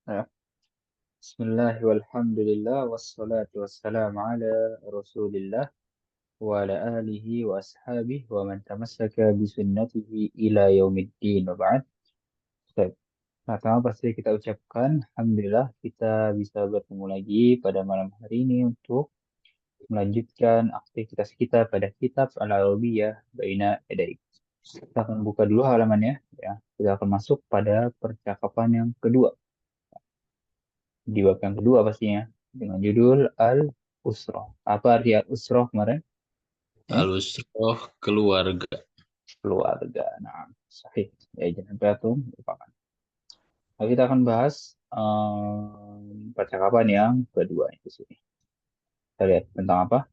Ya. Bismillah walhamdulillah wassalatu wassalamu ala Rasulillah wa ala alihi wa ashabihi wa man tamassaka bi sunnatihi ila yaumiddin wa ba'd. Baik. Pertama pasti kita ucapkan alhamdulillah kita bisa bertemu lagi pada malam hari ini untuk melanjutkan aktivitas kita pada kitab Al-Arabiyah Baina Yadayk. Kita akan buka dulu halamannya ya. Kita akan masuk pada percakapan yang kedua. Di bab yang kedua pastinya dengan judul Al-Usrah. Apa arti Al-Usrah kemarin? Al-usroh keluarga. Keluarga. Nah, sahih. Ya, jangan sampai antum lupakan. Nah, kita akan bahas percakapan yang kedua di sini. Kita lihat tentang apa?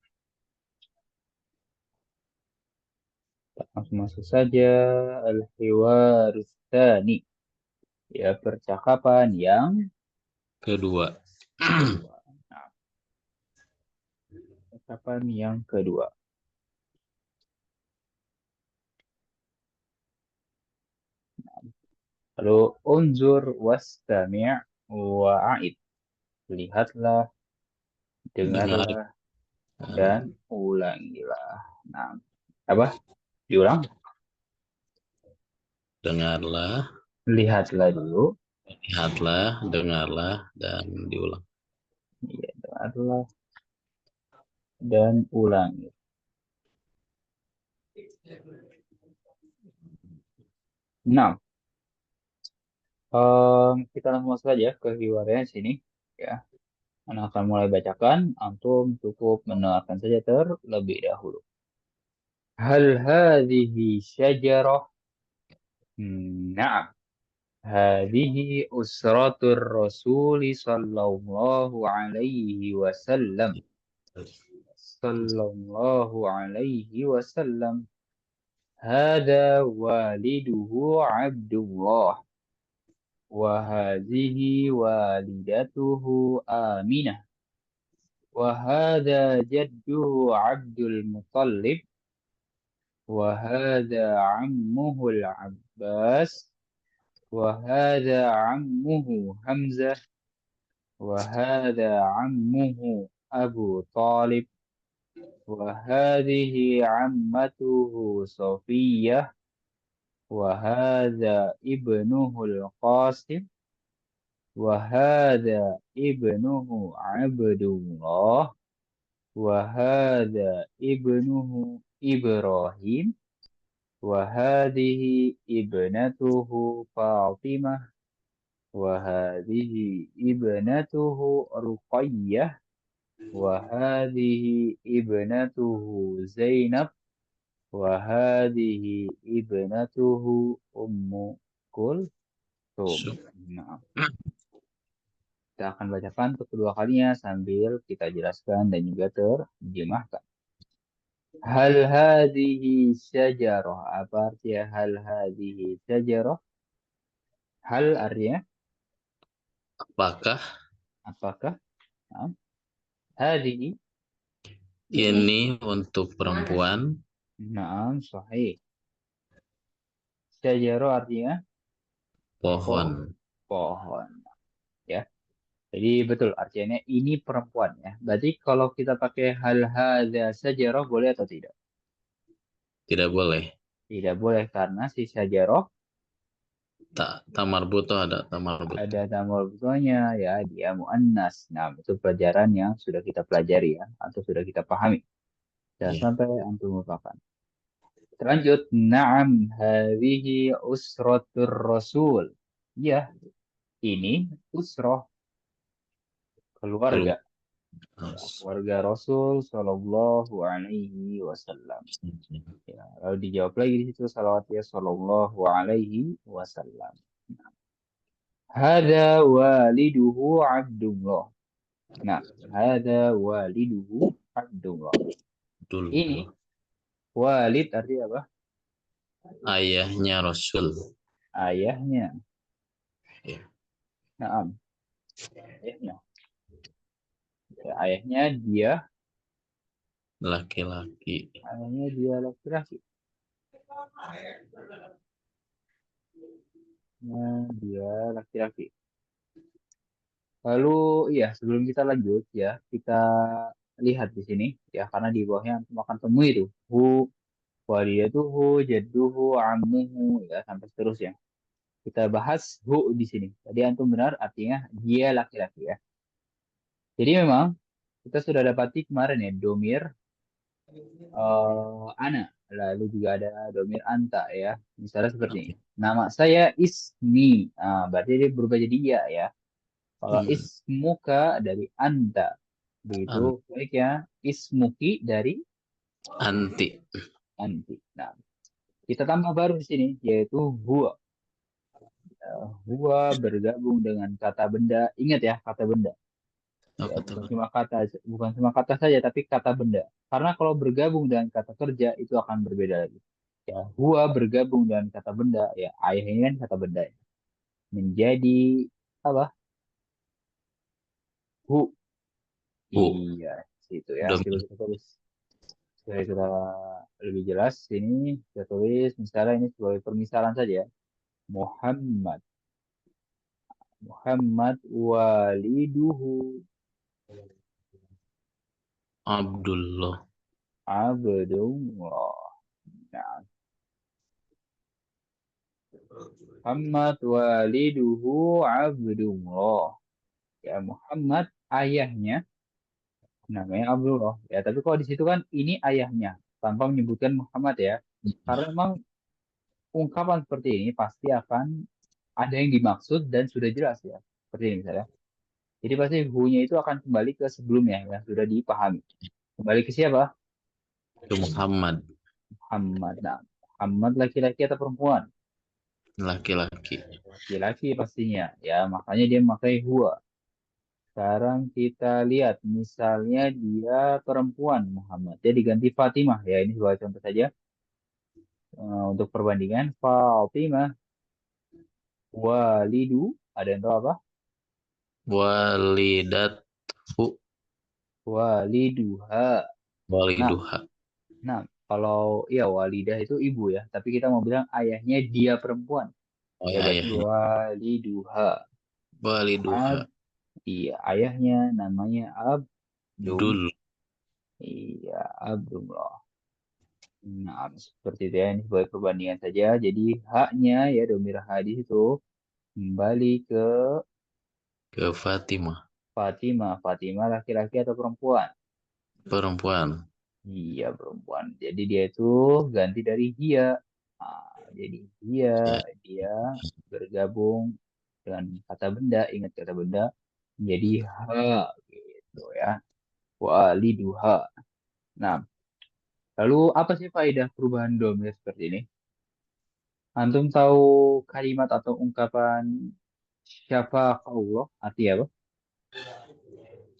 Kita langsung masuk saja. Al-Hiwarus Tsani. Ya, percakapan yang Kedua. kedua. Nah, percakapan yang kedua. Lalu unzur wastami' wa'id. Lihatlah, Dengar. dengarlah, dan ulangilah. Nah, apa? Diulang. Dengarlah, Lihatlah dulu. lihatlah, dengarlah, dan diulang. Iya, dengarlah dan ulangi. Nah, kita langsung masuk saja ke riwayatnya sini. Ya, Anak akan mulai bacakan. Antum cukup mendengarkan saja terlebih dahulu. Hal hadhihi syajarah? Naam. Hadhihi usratur Rasuli sallallahu alaihi wasallam. Sallallahu alaihi wasallam. Hada waliduhu Abdullah wa hadhihi walidatuhu Aminah wa hada jadduhu Abdul Muttalib wa hada ammuhu Al-Abbas wa hada ammuhu Hamzah wa hada ammuhu Abu Talib wa hadhihi ammatuhu Safiyah وهذا ابنه القاسم وهذا ابنه عبد الله وهذا ابنه إبراهيم وهذه ابنته فاطمة وهذه ابنته رقية وهذه ابنته زينب وهذه ابنته أم كلثوم. So, Nah, kita akan bacakan untuk kedua kalinya sambil kita jelaskan dan juga terjemahkan. Hal hadhihi syajarah. Apa artinya hal hadhihi syajarah? Hal artinya apakah apakah? Nah, hadhihi ini. ini untuk perempuan? Naam, sahih. Syajarah artinya Pohon. pohon. Ya. Jadi betul artinya ini perempuan ya. Berarti kalau kita pakai hal hadza syajarah boleh atau tidak? Tidak boleh. Tidak boleh karena si syajarah Tak, tamar buto ada tamar buto. ada tambah betulnya ya dia muannas. Nah, itu pelajaran yang sudah kita pelajari ya atau sudah kita pahami. Jangan Iya. sampai antum lupakan. Lanjut, na'am hadhihi usratur rasul. Ya, ini usroh keluarga. Keluar. Ya, keluarga Rasul Shallallahu Alaihi Wasallam. Ya, lalu dijawab lagi di situ salawatnya Shallallahu Alaihi Wasallam. Hada waliduhu Abdullah. Nah, hada waliduhu Abdullah. Ini Dulu. walid artinya apa? Ayahnya Rasul. Ayahnya. Ya. Naam, ayahnya. Ya, ayahnya dia, Laki-laki. ayahnya dia laki-laki. Nah, dia laki-laki. Lalu iya sebelum kita lanjut ya kita lihat di sini ya karena di bawahnya antum akan temui itu hu walidatuhu jadduhu ammuhu ya sampai seterusnya. Kita bahas hu di sini. Tadi antum benar artinya dia laki-laki ya. Jadi memang kita sudah dapati kemarin ya domir ana lalu juga ada domir anta ya. Misalnya seperti ini. Oke. Nama saya Ismi. Berarti dia berubah jadi ya ya. Kalau Hmm. ismuka dari anda. Begitu An- baiknya ismuki dari Anti. anti. Nah, kita tambah baru di sini yaitu huwa. Huwa bergabung dengan kata benda. Ingat ya kata benda. Oh, Ya, kata benar. bukan cuma kata saja tapi kata benda. Karena kalau bergabung dengan kata kerja itu akan berbeda lagi. Ya, huwa bergabung dengan kata benda. Ya, ayah ini kan kata benda ya. Menjadi apa? Hu. Bu. Iya, situ ya. Coba Domir. kita tulis. Supaya kita lebih jelas, ini kita tulis misalnya ini sebagai permisalan saja ya. Muhammad. Muhammad waliduhu Abdullah. abdullah. Nah, Muhammad waliduhu abdullah. Ya, Muhammad ayahnya namanya Abdullah. Ya, tapi kalau di situ kan ini ayahnya tanpa menyebutkan Muhammad ya. Karena memang ungkapan seperti ini pasti akan ada yang dimaksud dan sudah jelas ya. Seperti ini misalnya. Jadi pasti hu-nya itu akan kembali ke sebelumnya yang sudah dipahami. Kembali ke siapa? Ke Muhammad. Muhammad. Nah, Muhammad laki-laki atau perempuan? Laki-laki. Laki-laki pastinya. Ya, makanya dia memakai huwa. Sekarang kita lihat, misalnya dia perempuan Muhammad. Dia diganti Fatimah. Ya, ini sebagai contoh saja. Untuk perbandingan, Fatimah walidu. Ada yang tahu apa? Walidathu. Waliduha. Nah, Waliduha. nah, kalau ya walidah itu ibu ya. Tapi kita mau bilang ayahnya dia perempuan. Oh Ya ya, berarti ayahnya. waliduha. Ab, Waliduha. iya ayahnya namanya Abdum. Dul. Iya Abdullah. Nah seperti itu ya ini sebagai perbandingan saja. Jadi haknya ya domir hadis itu kembali ke Ke Fatimah. Fatimah. Fatimah laki-laki atau perempuan? Perempuan. Iya perempuan. Jadi dia itu ganti dari dia. Jadi dia Ya. dia bergabung dengan kata benda. Ingat kata benda menjadi ha gitu ya. Waliduha. Nah, lalu apa sih faedah perubahan domir seperti ini? Antum tahu kalimat atau ungkapan syafaqallah arti apa?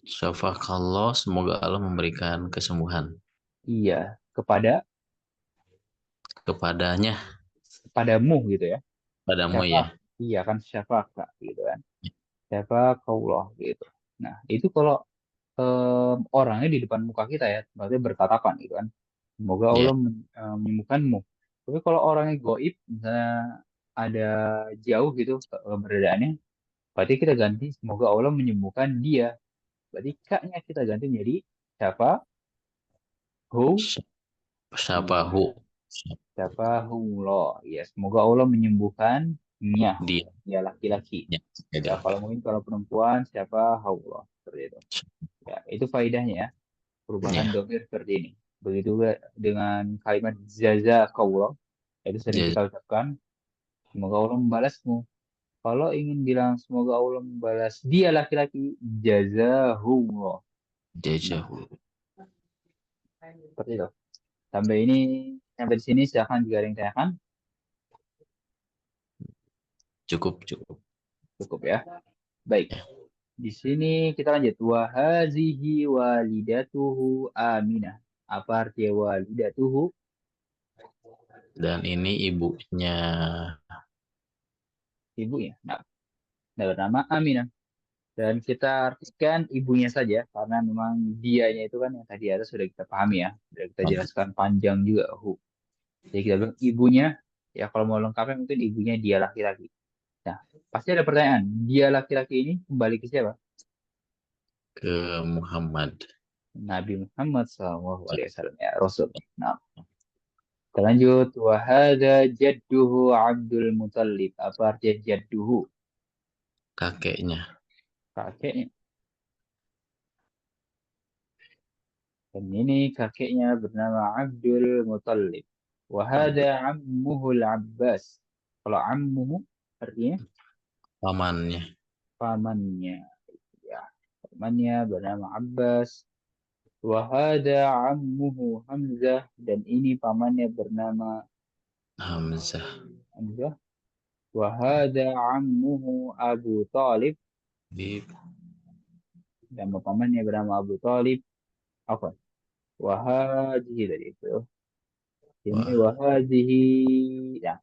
Syafakallah, semoga Allah memberikan kesembuhan Iya, kepada kepadanya, kepadamu gitu ya. padamu Syafaq. ya. Iya kan syafaqa gitu kan. Syafaqallah gitu. Nah, itu kalau orangnya di depan muka kita ya, berarti bertatapan gitu kan. Semoga Ya, Allah menyembuhkanmu. Tapi kalau orangnya goib, misalnya ada jauh gitu keberadaannya, berarti kita ganti semoga Allah menyembuhkan dia. Berarti kaknya kita ganti menjadi siapa? Hu. syafahu, Iya. Siapa humullah. Ya, semoga Allah menyembuhkannya. dia. Ya, laki-laki. Ya, Ya, jadi kalau mungkin kalau perempuan siapa haullah. Seperti itu. Ya, itu faedahnya ya. Perubahan ya, domir seperti ini. Begitu juga dengan kalimat jazakallah. Itu sering jadi kita ucapkan. Semoga Allah membalasmu. Kalau ingin bilang semoga Allah membalas dia laki-laki, jazahullah. Nah, jazahu. seperti itu. Sampai ini, sampai di sini silahkan jika ada yang tanyakan. Cukup, cukup. Cukup ya. Baik. Di sini kita lanjut. Wahazihi walidatuhu Aminah. Apa arti walidatuhu? Dan ini ibunya. Ibunya. Nah, bernama Aminah. Dan kita artikan ibunya saja. Karena memang dianya itu kan yang tadi atas sudah kita pahami ya. Sudah kita jelaskan panjang juga. Jadi kita bilang ibunya. Ya kalau mau lengkapnya mungkin ibunya dia laki-laki. Nah, pasti ada pertanyaan. Dia laki-laki ini kembali ke siapa? ke Muhammad. Nabi Muhammad SAW ya Rasul. Nah, kita lanjut. Wahada jadduhu Abdul Muthalib. Apa artinya jadduhu? Kakeknya. Kakeknya. Dan ini kakeknya bernama Abdul Muthalib. Wahada ammuhul Abbas. Kalau ammuhu artinya Pamannya. pamannya. Ya, pamannya bernama Abbas. Wahada ammuhu Hamzah. Dan ini pamannya bernama Hamzah. Hamzah. Wahada ammuhu Abu Talib. Bib. Dan pamannya bernama Abu Talib. Apa? Wahadihi tadi itu. Ini Wah, wahadihi. Ya.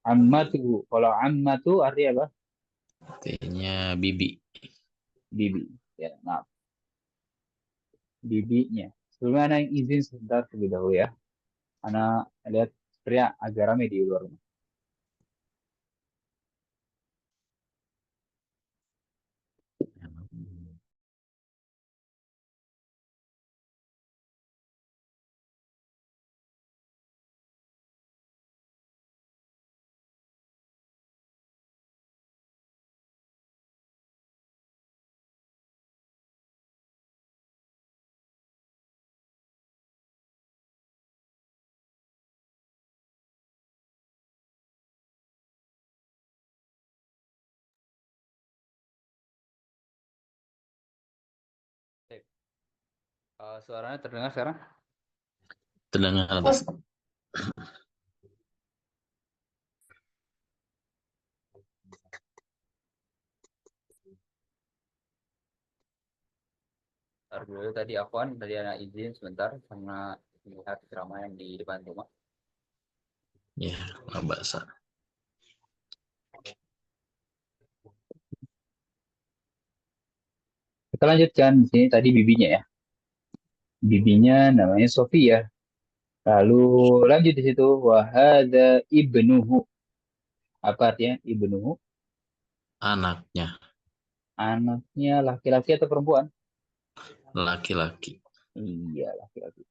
Ammatuhu. Kalau ammatu artinya apa? artinya bibi. Bibi. Ya, maaf. Bibinya. Sebelumnya anak yang izin sebentar terlebih dahulu ya. Anak lihat teriak agak ramai di luar rumah. Suaranya terdengar sekarang? Terdengar. Ntar dulu tadi Afwan, tadi anak izin sebentar karena melihat keramaian di depan rumah. Ya, bahasa. Kita lanjutkan di sini tadi bibinya ya. Bibinya namanya Sofia. Lalu lanjut di situ wahada ibnuhu. Apa artinya ibnuhu? Anaknya. Anaknya laki-laki atau perempuan? Laki-laki. Iya, laki-laki.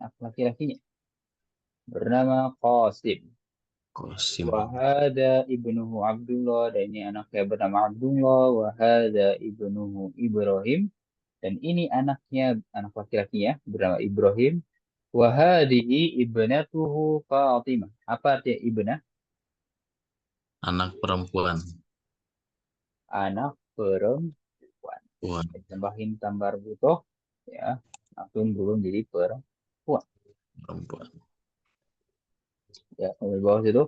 Anak laki-lakinya bernama Qasim. Kosim. Wahada ibnuhu Abdullah. Dan ini anaknya bernama Abdullah. Wahada ibnuhu Ibrahim. Dan ini anaknya, anak laki-lakinya bernama Ibrahim. Wahadihi ibnatuhu Fatimah. Apa artinya ibnah? Anak perempuan. Anak perempuan. Puan. Tambahin tambar butoh. Ya, langsung belum jadi perempuan. Perempuan. Ya, di bawah situ.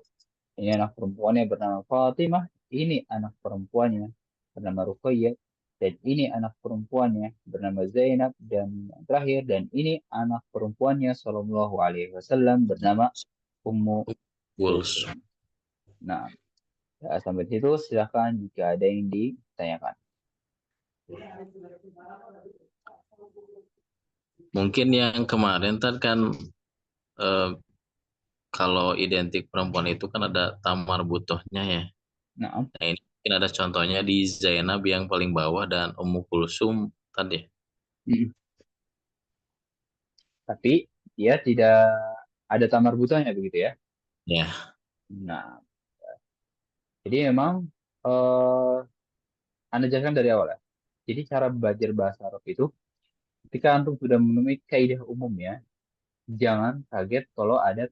Ini anak perempuannya bernama Fatimah. Ini anak perempuannya bernama Ruqayyah. Dan ini anak perempuannya bernama Zainab. Dan yang terakhir, dan ini anak perempuannya Sallallahu Alaihi Wasallam bernama Ummu Wolves. Kulsum. Nah, ya, sampai situ silakan jika ada yang ditanyakan. Mungkin yang kemarin kan eh, kalau identik perempuan itu kan ada tamar butohnya ya. Nah, Nah ini mungkin ada contohnya di Zainab yang paling bawah dan Ummu Kulsum tadi. mm, tapi dia tidak ada tamar butohnya begitu ya. Ya. Nah, jadi memang Anda jelaskan dari awal ya. Jadi cara belajar bahasa Arab itu ketika antum sudah menemui kaidah umumnya, jangan kaget kalau ada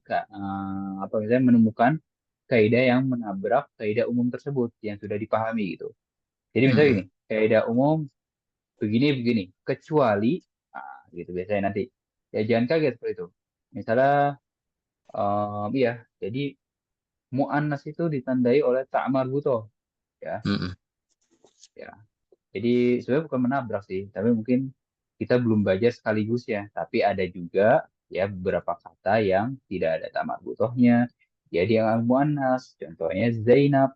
apa misalnya menemukan kaidah yang menabrak kaidah umum tersebut yang sudah dipahami gitu. Jadi misalnya Mm-mm. gini, kaidah umum begini begini, kecuali gitu biasanya nanti. Ya jangan kaget seperti itu. Misalnya iya, jadi mu'annas itu ditandai oleh tak marbutoh ya. Mm-mm. Ya. Jadi sebenarnya bukan menabrak sih, tapi mungkin kita belum belajar sekaligus ya. Tapi ada juga ya beberapa kata yang tidak ada tamak butohnya. Jadi yang al-muannas, contohnya Zainab,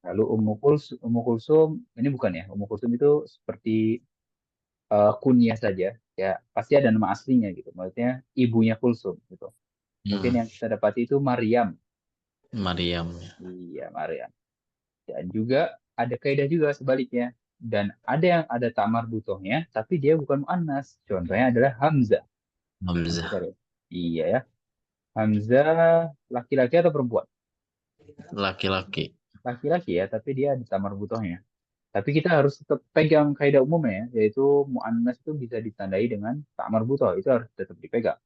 lalu Ummu Kulsum, ini bukan ya. Ummu Kulsum itu seperti kunyah saja. Ya pasti ada nama aslinya gitu. Maksudnya ibunya Kulsum gitu. Mungkin Mm. yang kita dapati itu Maryam. Maryam. Iya, Maryam. Dan juga ada kaidah juga sebaliknya. dan ada yang ada ta'mar butohnya, tapi dia bukan mu'annas. Contohnya adalah Hamzah. Hamzah Hamzah. tadi. Iya ya. Hamzah laki-laki atau perempuan? Laki-laki. Laki-laki ya, tapi dia ada ta'mar butohnya. Tapi kita harus tetap pegang kaidah umumnya ya, yaitu mu'annas itu bisa ditandai dengan ta'mar butoh. Itu harus tetap dipegang.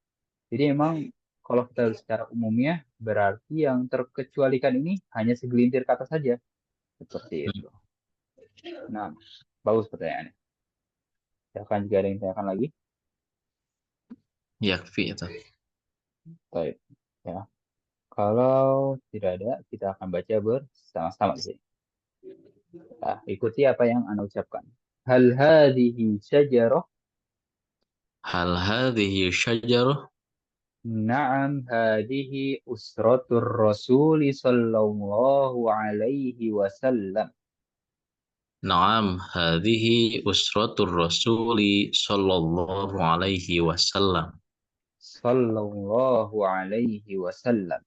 Jadi emang kalau kita secara umumnya, berarti yang terkecualikan ini hanya segelintir kata saja. Seperti Hmm, itu. Nah, bagus pertanyaannya. Silakan jika ada yang tanyakan lagi. Yakfi itu. Baik. Ya. Kalau tidak ada, kita akan baca bersama-sama di sini. Nah, ikuti apa yang Anda ucapkan. Hal hadhihi syajarah? Hal hadhihi syajarah? Na'am hadhihi usratur rasul sallallahu alaihi wasallam. Naam, hadhihi usratur rasuli sallallahu alaihi wasallam. Sallallahu alaihi wasallam.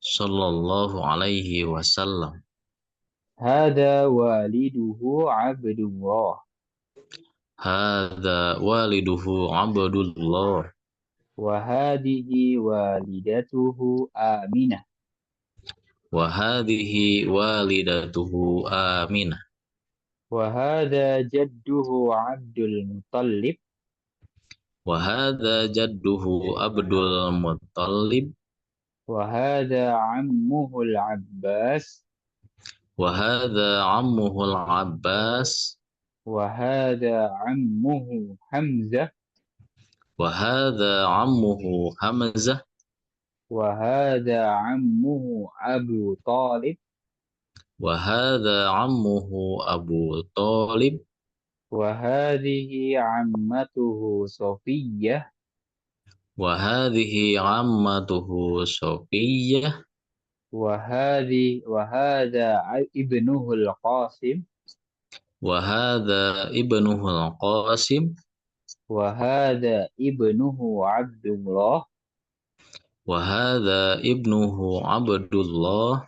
Sallallahu alaihi wasallam. Hada waliduhu Abdullah. Hada waliduhu Abdullah. Wahadihi walidatuhu Aminah. Wa hadhihi walidatuhu Aminah. Wahada jadduhu Abdul Muttalib. Wa hadha jadduhu Abdul Muttalib. Wahada ammuhul Abbas. Wa hadha ammuhul Abbas. Wahada ammuhu Hamzah. Wa hadha ammuhu Hamzah. Wahada ammuhu Abu Talib. Wa hadha ammuhu Abu Talib. Wahadihi ammatuhu Sofiyah. Wa hadhihi ammatuhu Safiyah. Wahada ibnuhul Qasim. Wa hadha ibnuhul Qasim. Wahada ibnuhu Abdullah. Wa hadha ibnuhu Abdullah.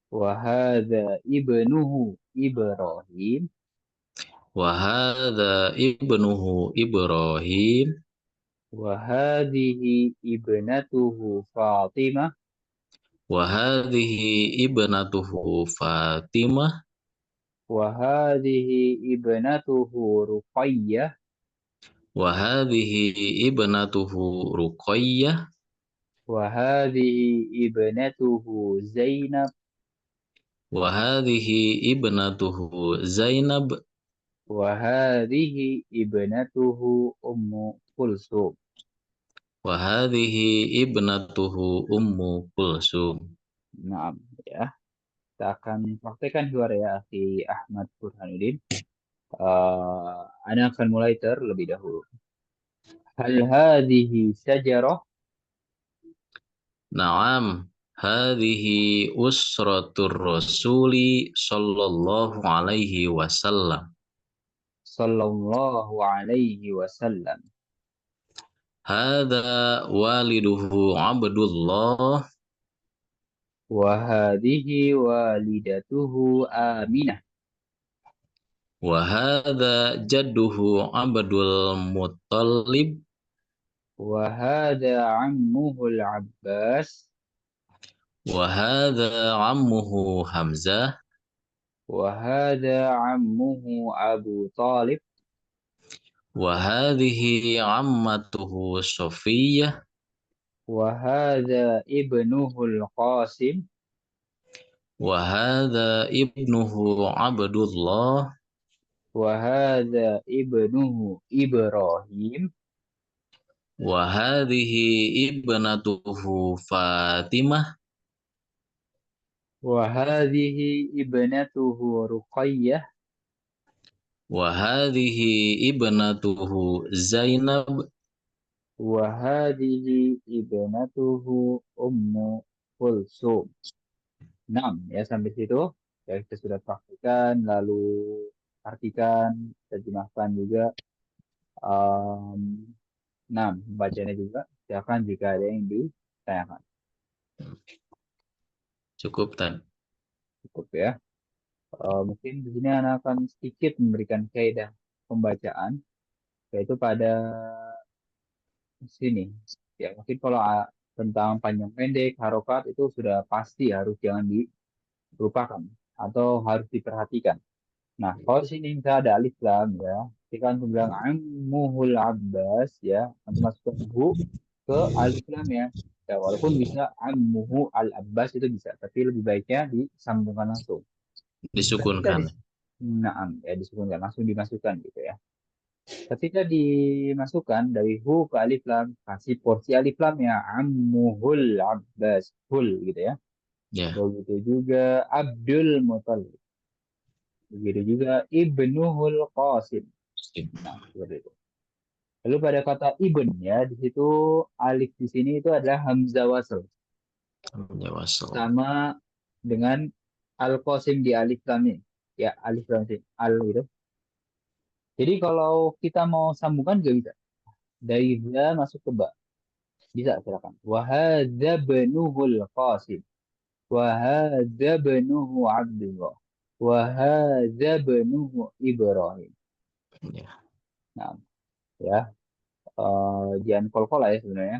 Wahada ibnuhu Ibrahim. Wa hadha ibnuhu Ibrahim. Wahadihi ibnatuhu Fatimah. Wa hadhihi ibnatuhu Fatimah. Wahadihi ibnatuhu Ruqayyah. Wa hadhihi ibnatuhu Ruqayyah. Wahadihi ibnatuhu Zainab. Wa hadhihi ibnatuhu Zainab. Wahadihi ibnatuhu Ummu Kulsum. Wa hadhihi ibnatuhu Ummu Kulsum. Nah, ya. Kita akan praktekkan suara ya, Akhi Ahmad Burhanuddin. Ana akan mulai terlebih dahulu. Hal hadhihi syajarah? Naam, hadhihi usratur rasuli sallallahu alaihi wasallam. Sallallahu alaihi wasallam. Hadha waliduhu Abdullah. Wahadihi walidatuhu Aminah. Wa hadha jadduhu Abdul Muttalib. Wahada ammuhul Abbas. Wa hadha ammuhu Hamzah. Wahada ammuhu Abu Talib. Wa hadhihi ammatuhu Safiyah. Wahada ibnuhul Qasim. Wa hadha ibnuhu Abdullah. Wahada ibnuhu Ibrahim. Wa hadhihi ibnatuhu Fatimah. Wahadihi ibnatuhu Ruqayyah. Wa hadhihi ibnatuhu Zainab. Wahadihi ibnatuhu Ummu Kulsum. 6 ya sampai situ. Ya kita sudah praktikkan, lalu artikan, terjemahkan juga. Um, 6 bacanya juga. Silakan jika ada yang ditanyakan. Cukup tan. Cukup ya. Mungkin di sini anak akan sedikit memberikan kaidah pembacaan, yaitu pada sini. Ya, mungkin kalau tentang panjang pendek, harokat itu sudah pasti harus jangan dilupakan atau harus diperhatikan. Nah, kalau di sini misalnya ada alif lam ya, kita kan bilang ammuhul Abbas ya, nanti masukkan hu ke alif lam ya. Ya, walaupun bisa ammuhu al Abbas itu bisa, tapi lebih baiknya disambungkan langsung. Ketika di Disukunkan. Naam ya disebutkan langsung dimasukkan gitu ya. Ketika dimasukkan dari hu ke alif lam, kasih porsi alif lam ya ammuhul Abbas hul gitu ya. Ya, Begitu juga Abdul Muthalib. Begitu juga Ibnuhul Qasim. Nah, seperti itu. Lalu pada kata ibn ya, di situ alif di sini itu adalah hamzah wasl ya wasal. sama dengan al qasim di alif lam ini. Ya, alif lam sini, al gitu. Jadi kalau kita mau sambungkan juga bisa. Dari za masuk ke ba. Bisa silakan. Wahadza benuhul qasim. Wahadza benuhu Abdullah. Wahadza benuhu Ibrahim. Ya. Nah, ya. Jangan kol-kol lah ya sebenarnya.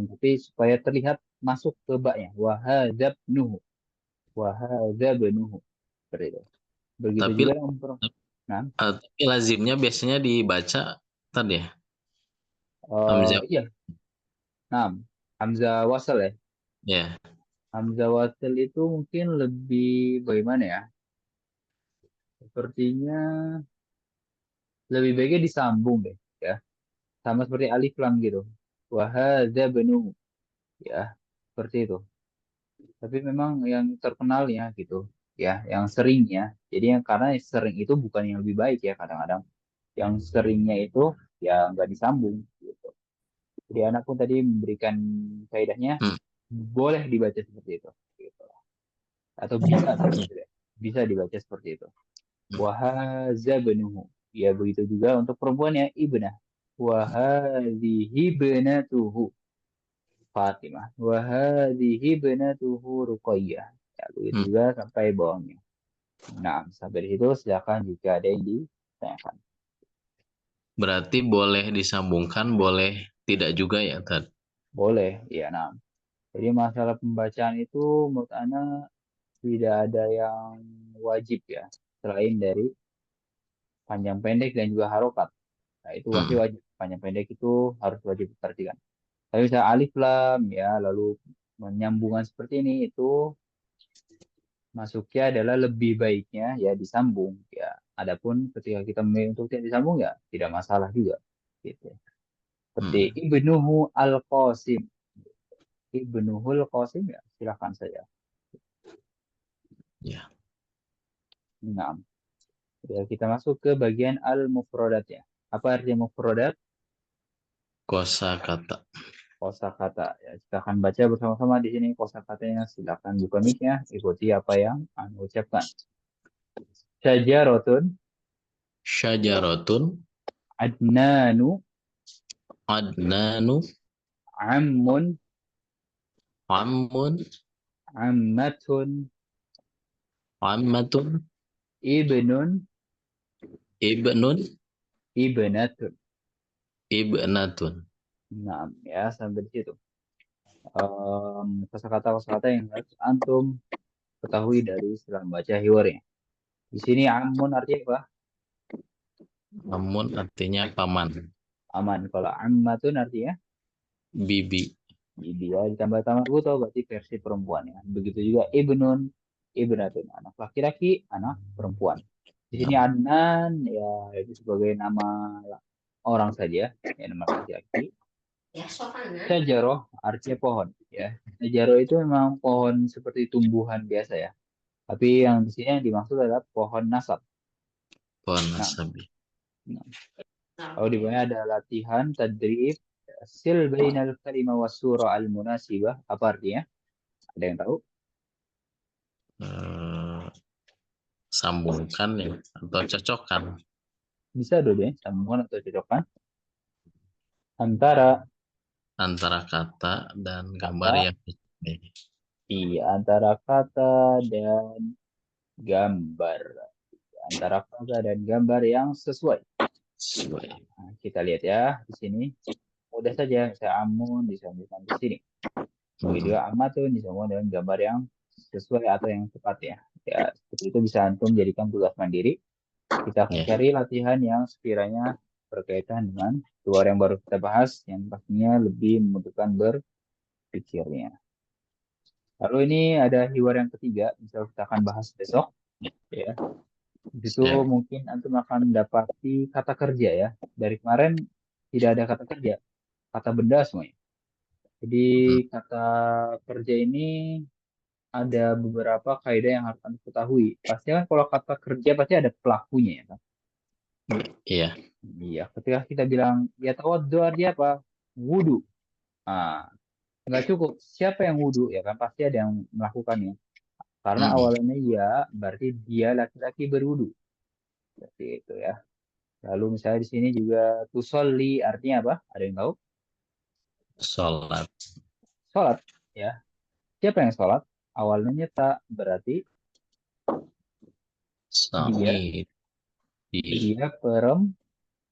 Tapi supaya terlihat masuk ke baknya. Wahadabnuhu. Wahadabnuhu. Seperti itu. Begitu Tapi juga yang nah, tapi lazimnya biasanya dibaca tadi ya. Hamzah. iya. Nah, Hamzah wasal ya. Ya. Hamzah wasal itu mungkin lebih bagaimana ya? Sepertinya lebih baiknya disambung deh. Ya. Sama seperti alif lam gitu. Wahadabnuhu. Ya. Seperti itu. Tapi memang yang terkenalnya gitu. Ya, yang seringnya. Jadi yang karena sering itu bukan yang lebih baik ya kadang-kadang. Yang seringnya itu ya nggak disambung gitu. Jadi anak pun tadi memberikan faedahnya Hmm. boleh dibaca seperti itu gitu. Atau bisa seperti itu. Bisa dibaca seperti itu. Wahaza benuhu. Ya begitu juga untuk perempuan ya ibnah. Wahadhihi benatuhu Fatimah. Wahadhihi benatuhu Ruqayyah. Ya begitu Hmm. juga sampai bawahnya. Nah, sampai di situ silakan jika ada yang ditanyakan. Berarti boleh disambungkan, boleh tidak juga ya, Tad? Boleh, ya. Nah, jadi masalah pembacaan itu menurut Ana tidak ada yang wajib ya, selain dari panjang pendek dan juga harokat. Nah, itu masih Hmm. wajib. Panjang pendek itu harus wajib diperhatikan. Tapi misalnya alif lam ya, lalu menyambungan seperti ini itu masuknya adalah lebih baiknya ya disambung ya. Adapun ketika kita memilih untuk tidak disambung ya tidak masalah juga gitu. Seperti Hmm. Ibnuhu Al-Qasim. Ibnuhul Qasim ya silakan saja. Ya. Nah, ya, kita masuk ke bagian al-mufradat ya. Apa artinya mufradat? Kosakata. Kosakata ya. Silakan baca bersama-sama di sini kosakatanya. Silakan buka mic-nya, ikuti apa yang Anda ucapkan. Syajaratun, Syajaratun. adnanu, Adnanu. ammun, Ammun. ammatun, Ammatun. ibnun, Ibnun. ibnatun. Ibnatun. Nah, ya sampai di situ. Kosakata-kosakata yang harus antum ketahui dari setelah membaca hiwarnya. Di sini amun artinya apa? Ammun artinya paman. Aman. Kalau ammatun artinya Bibi. jadi ya ditambah tambah buto berarti versi perempuan ya. Begitu juga ibnun, ibnatun anak laki-laki, anak perempuan. Di sini Ya. Adnan ya itu sebagai nama orang saja ya nama laki-laki. Syajaroh artinya pohon ya. Syajaroh itu memang pohon seperti tumbuhan biasa ya. Tapi yang di sini yang dimaksud adalah pohon nasab. Pohon Nah, nasabi. nah. Kalau di bawahnya ada latihan tadrib sil bainal kalimah was surah al munasibah. Apa artinya? Ada yang tahu? Eh, Sambungkan ya atau cocokkan Bisa dulu ya, sambungan atau cocokkan antara antara kata dan gambar kata, yang iya, antara kata dan gambar. Antara frasa dan gambar yang sesuai. Sesuai. Nah, kita lihat ya di sini. Mudah saja, saya amun disambungkan di sini. Begitu juga amatun disambungkan dengan gambar yang sesuai atau yang tepat ya. Ya, seperti itu bisa antum jadikan tugas mandiri. Kita akan Ya. cari latihan yang sekiranya berkaitan dengan keyword yang baru kita bahas, yang pastinya lebih membutuhkan berpikirnya. Lalu ini ada keyword yang ketiga, bisa kita akan bahas besok. Ya, di situ Siap. mungkin antum akan mendapati kata kerja ya. Dari kemarin tidak ada kata kerja, kata benda semuanya. Jadi Hmm. kata kerja ini ada beberapa kaidah yang harus anda ketahui. Pasti kan kalau kata kerja pasti ada pelakunya ya kan. Iya. Iya, ketika kita bilang ya tawaddu artinya apa? Wudu. Ah, nggak cukup. Siapa yang wudu ya kan? Pasti ada yang melakukannya. Karena Hmm. awalnya ya, berarti dia laki-laki berwudu. Seperti itu ya. Lalu misalnya di sini juga tusolli artinya apa? Ada yang tahu? Sholat. Sholat. Ya. Siapa yang sholat? Awalnya tak berarti dia Suami di dia perem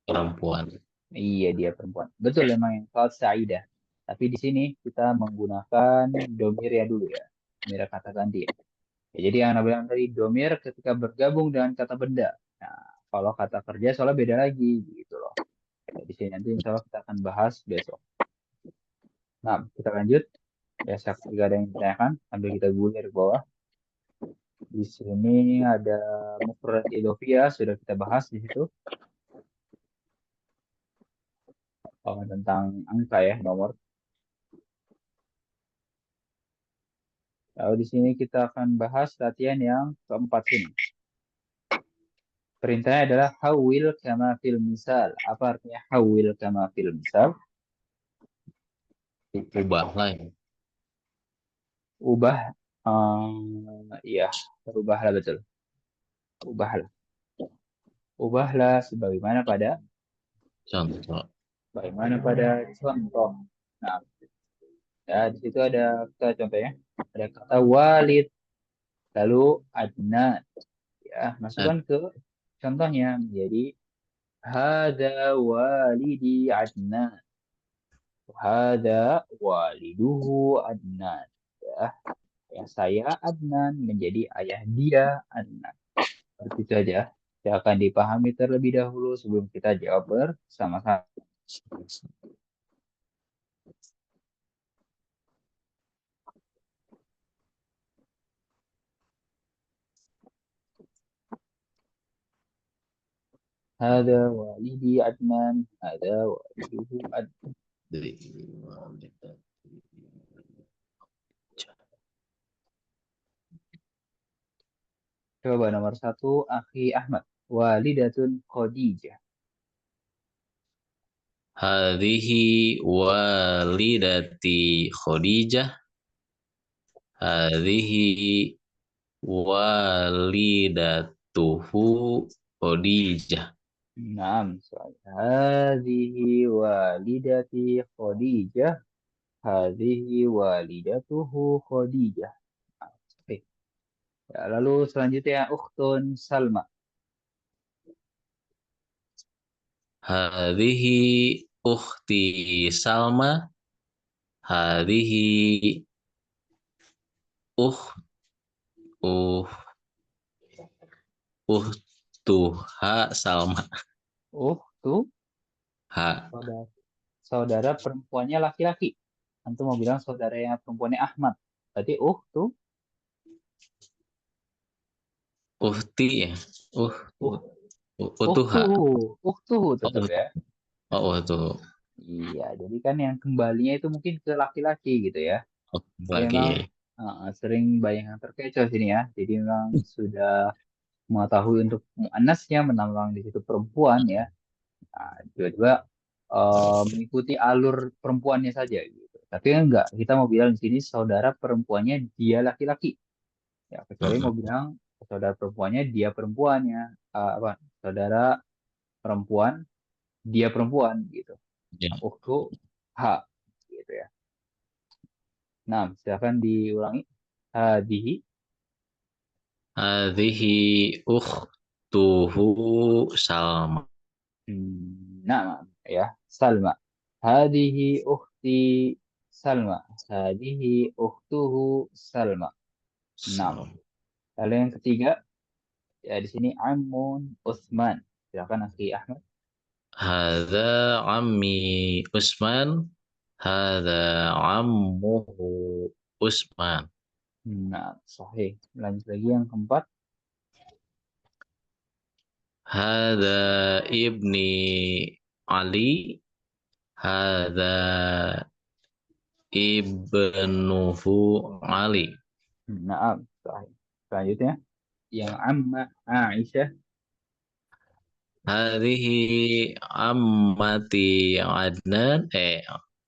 perempuan. iya dia perempuan. Betul memang yang sholat Saidah. Tapi di sini kita menggunakan domir ya dulu ya. Domir kata ganti ya. Ya, jadi yang Anda bilang tadi domir ketika bergabung dengan kata benda. Nah, kalau kata kerja soalnya beda lagi gitu loh. Ya, di sini nanti insya Allah kita akan bahas besok. Nah, kita lanjut. Ya, jika ada yang ditanyakan, sambil kita gulir ke bawah. Di sini ada mufrad idhofiyah, sudah kita bahas di situ. Tentang angka ya, nomor. Lalu di sini kita akan bahas latihan yang keempat sini. Perintahnya adalah hawil kama fil misal. Apa artinya hawil kama fil misal? Ubahlah ya. Ubah, iya, berubahlah betul. Ubahlah. Ubahlah Contoh. bagaimana pada contoh. Nah, ya, di situ ada kita contohnya. Ada kata walid, lalu adnan. Ya, masukkan ke contohnya menjadi hada walidi adnan. Hada waliduhu adnan. Ya, yang saya Adnan menjadi ayah dia Adnan. Seperti itu saja. Saya akan dipahami terlebih dahulu sebelum kita jawab bersama-sama. Hada walidi Adnan. Hada waliduhu Adnan. Jadi, Coba nomor satu, Akhi Ahmad. Walidatun Khadijah. hadhihi walidati Khadijah. Hadhihi walidatuhu Khadijah. Naam, soal. Hadihi walidati Khadijah. Hadihi walidatuhu Khadijah. Oke. Ya, lalu selanjutnya Ukhtun Salma. Hadhihi ukhti Salma. Hadhihi uh uh uhtuha Salma. Ukhtu Ha saudara, saudara perempuannya laki-laki. Antum mau bilang saudaranya perempuannya Ahmad. Berarti tuh uhti ya. Uh uh utuha. ukhtuhu Oh, tetap ya. tuh. Iya, jadi kan yang kembalinya itu mungkin ke laki-laki gitu ya. Oh, Jadi memang lagi. sering banyak yang terkecoh sini ya. Jadi memang sudah mengetahui untuk muannasnya menambah di situ perempuan ya. Nah, juga mengikuti alur perempuannya saja gitu. Tapi kan enggak, kita mau bilang di sini saudara perempuannya dia laki-laki. Ya, kecuali mau Mm-mm. bilang saudara perempuannya dia perempuannya apa? Saudara perempuan dia perempuan gitu. Ya. Nah, H gitu ya. Nah, silakan diulangi. Hadihi Hadhihi ukhtuhu Salma. Nah, ya, Salma. Hadihi ukhti Salma. Hadihi ukhtuhu Salma. Nah, lalu yang ketiga, ya di sini Amun Utsman. Silakan Akhi Ahmad. Hadza ammi Usman. Hadza ammuhu Usman. Nah, sahih. Lanjut lagi yang keempat. Hadza ibni Ali. Hadza ibnuhu Ali. Nah, sahih. Selanjutnya, yang Amma Aisyah. Hadhihi ammati Adnan.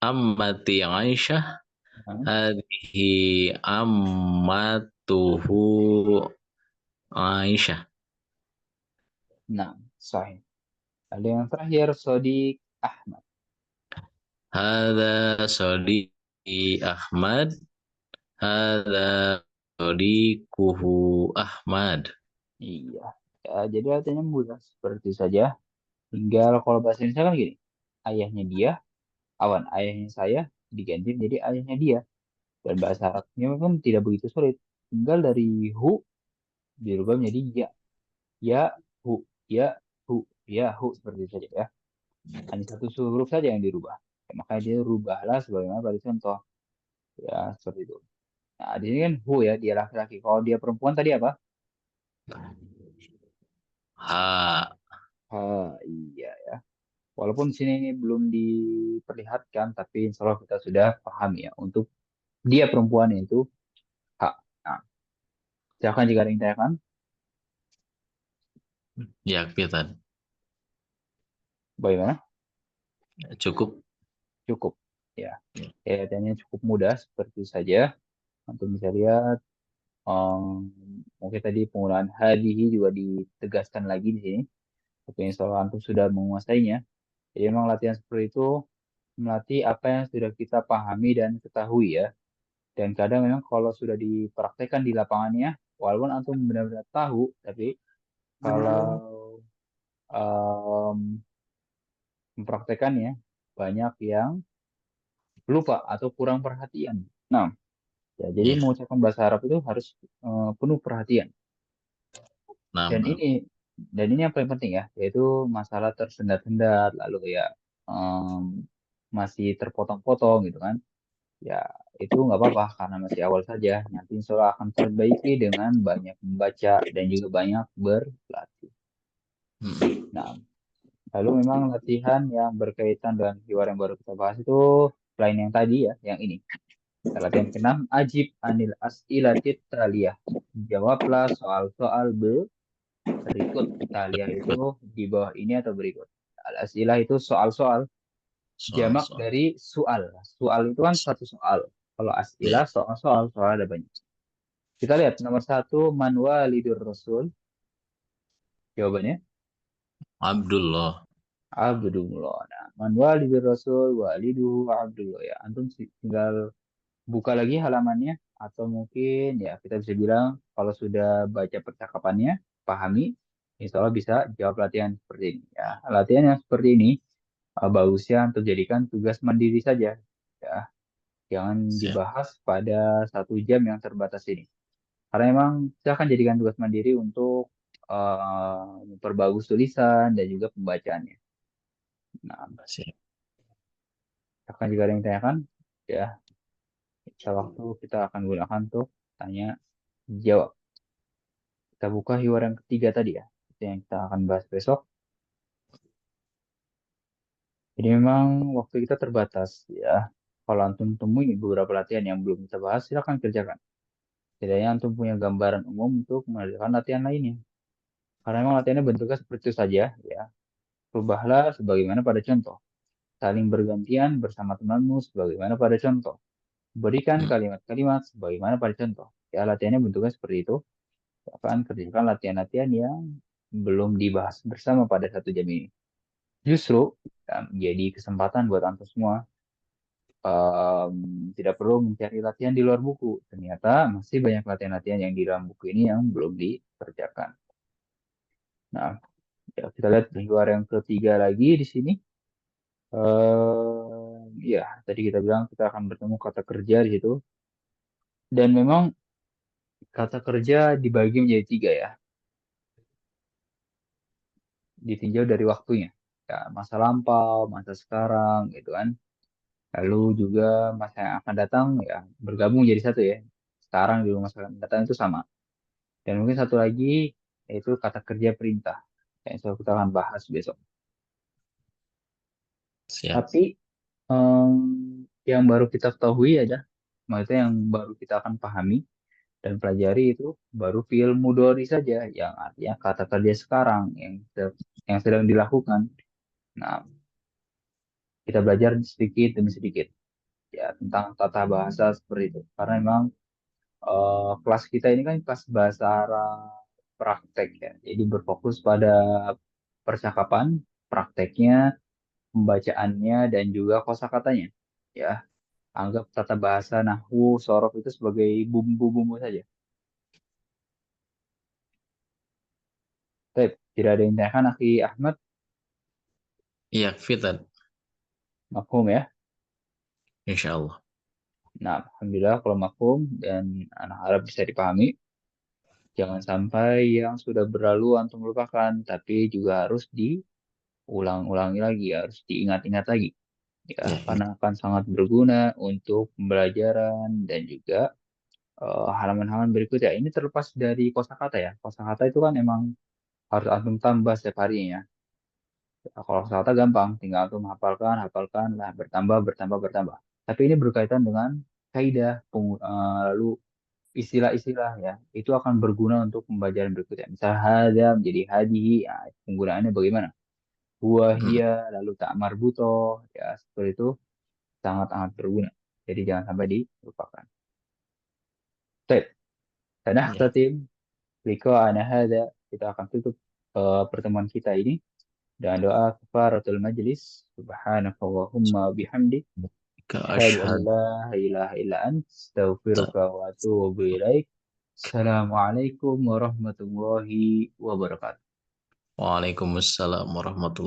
Ammati Aisyah. Nah, Hadhihi ammatuhu Aisyah. nah, sahih. Lalu yang terakhir, Sodik Ahmad. Hadza Sadiqi Ahmad. Hadza Sadiquhu Ahmad. Iya. Ya, jadi artinya mudah seperti saja. Tinggal kalau bahasa Indonesia kan gini. Ayahnya dia, ayahnya saya diganti menjadi ayahnya dia. Dan bahasa Arabnya pun tidak begitu sulit. Tinggal dari hu dirubah menjadi ya. Ya, hu, ya, hu, ya, hu seperti itu saja ya. Hanya satu huruf saja yang dirubah. Ya, makanya dia rubahlah sebagaimana pada contoh. Ya, seperti itu. Nah, di sini kan hu ya, dia laki-laki. Kalau dia perempuan tadi apa? Ha. Ha, iya ya. Walaupun di sini belum diperlihatkan, tapi insya Allah kita sudah paham ya. Untuk dia perempuan itu hak. Nah, silakan jika ada yang ditanyakan, Ya, kita bagaimana? cukup. Cukup. Ya, kayaknya cukup mudah seperti itu saja. Untuk bisa lihat, mungkin tadi penggunaan hadihi juga ditegaskan lagi di sini. Tapi insya Allah antum sudah menguasainya. Jadi memang latihan seperti itu melatih apa yang sudah kita pahami dan ketahui ya. Dan kadang memang kalau sudah dipraktekkan di lapangannya, walaupun antum benar-benar tahu, tapi kalau em, mempraktekannya banyak yang lupa atau kurang perhatian. Nah, ya, jadi Ya. mengucapkan bahasa Arab itu harus penuh perhatian. Nah, Dan nah. ini dan ini yang paling penting ya, yaitu masalah tersendat-sendat, lalu ya masih terpotong-potong gitu kan. Ya, itu nggak apa-apa karena masih awal saja. Nanti insya Allah akan terbaiki dengan banyak membaca dan juga banyak berlatih. Hmm. Nah, lalu memang latihan yang berkaitan dengan keyword yang baru kita bahas itu selain yang tadi ya, yang ini. Latihan keenam, ajib anil as'ilatit taliyah. Jawablah soal-soal berikut. Taliyah itu Berikut di bawah ini atau berikut. Al-as'ilah itu soal-soal. Jamak soal-soal. dari soal. Soal itu kan satu soal. Kalau Ya. as'ilah soal-soal, soal ada banyak. Kita lihat nomor satu, man walidur rasul. Jawabannya, Abdullah. Abdullah. Nah, man walidur rasul, waliduhu Abdullah. Ya, antum tinggal buka lagi halamannya atau mungkin ya kita bisa bilang kalau sudah baca percakapannya, pahami, insya Allah bisa jawab latihan seperti ini. Ya, latihan yang seperti ini bagusnya untuk jadikan tugas mandiri saja. Ya, jangan Siap. dibahas pada 1 jam yang terbatas ini. Karena memang saya akan jadikan tugas mandiri untuk memperbagus tulisan dan juga pembacaannya. Nah, Siap. akan jika ada yang ditanyakan, ya, kita waktu kita akan gunakan untuk tanya jawab. Kita buka hiwar yang ketiga tadi ya, itu yang kita akan bahas besok. Jadi memang waktu kita terbatas ya. Kalau antum temui beberapa latihan yang belum kita bahas, silakan kerjakan. Setidaknya antum punya gambaran umum untuk mengerjakan latihan lainnya. Karena memang latihannya bentuknya seperti itu saja ya. Rubahlah sebagaimana pada contoh. Saling bergantian bersama temanmu sebagaimana pada contoh. Berikan Hmm. kalimat-kalimat sebagaimana pada contoh. Ya, latihannya bentuknya seperti itu. Akan kerjakan latihan-latihan yang belum dibahas bersama pada 1 jam ini. Justru ya, menjadi kesempatan buat antum semua em, tidak perlu mencari latihan di luar buku. Ternyata masih banyak latihan-latihan yang di dalam buku ini yang belum dikerjakan. Nah, ya, kita lihat di luar yang ketiga lagi di sini. Ya, tadi kita bilang kita akan bertemu kata kerja di situ. Dan memang kata kerja dibagi menjadi tiga ya, ditinjau dari waktunya. Ya, masa lampau, masa sekarang, gitu kan. Lalu juga masa yang akan datang ya bergabung jadi satu ya. Sekarang juga masa yang akan datang itu sama. Dan mungkin satu lagi yaitu kata kerja perintah. Yang kita akan bahas besok. Siap. Tapi em, yang baru kita ketahui aja, maksudnya yang baru kita akan pahami dan pelajari itu baru fiil mudhari saja, yang artinya kata kerja sekarang yang sedang dilakukan. Nah, kita belajar sedikit demi sedikit ya tentang tata bahasa seperti itu. Karena memang kelas kita ini kan kelas bahasa Arab praktek ya. Jadi berfokus pada percakapan, prakteknya, pembacaannya, dan juga kosakatanya. Ya, anggap tata bahasa nahwu, sorof itu sebagai bumbu-bumbu saja. Baik, tidak ada yang ditanyakan, Akhi Ahmad, Iya, Fitan. maklum ya. Insya Allah. Nah, Alhamdulillah kalau maklum dan anak Arab bisa dipahami. Jangan sampai yang sudah berlalu antum lupakan, tapi juga harus diulang-ulangi lagi, harus diingat-ingat lagi. Ya, Ya, karena akan sangat berguna untuk pembelajaran dan juga halaman-halaman berikutnya. Ini terlepas dari kosakata ya. Kosakata itu kan emang harus antum tambah setiap harinya. Ya, kalau kosakata gampang, tinggal antum hafalkan, hafalkan, lah bertambah, bertambah, bertambah. Tapi ini berkaitan dengan kaidah, lalu istilah-istilah ya. Itu akan berguna untuk pembelajaran berikutnya. Misal hada menjadi hadihi, ya, penggunaannya bagaimana? Huwa, mm, hiya, lalu tak marbutoh, ya seperti itu sangat-sangat berguna. Jadi jangan sampai dilupakan. Baik, dan ya. tim liqa'ana hada, kita akan tutup pertemuan kita ini dengan doa kafaratul majlis. Subhanakallahumma bihamdik. Ke Asyhadu an asyhadu. la ilaha illa ant, astaghfiruka wa atubu ilaik. Assalamualaikum warahmatullahi wabarakatuh. Waalaikumsalam warahmatullahi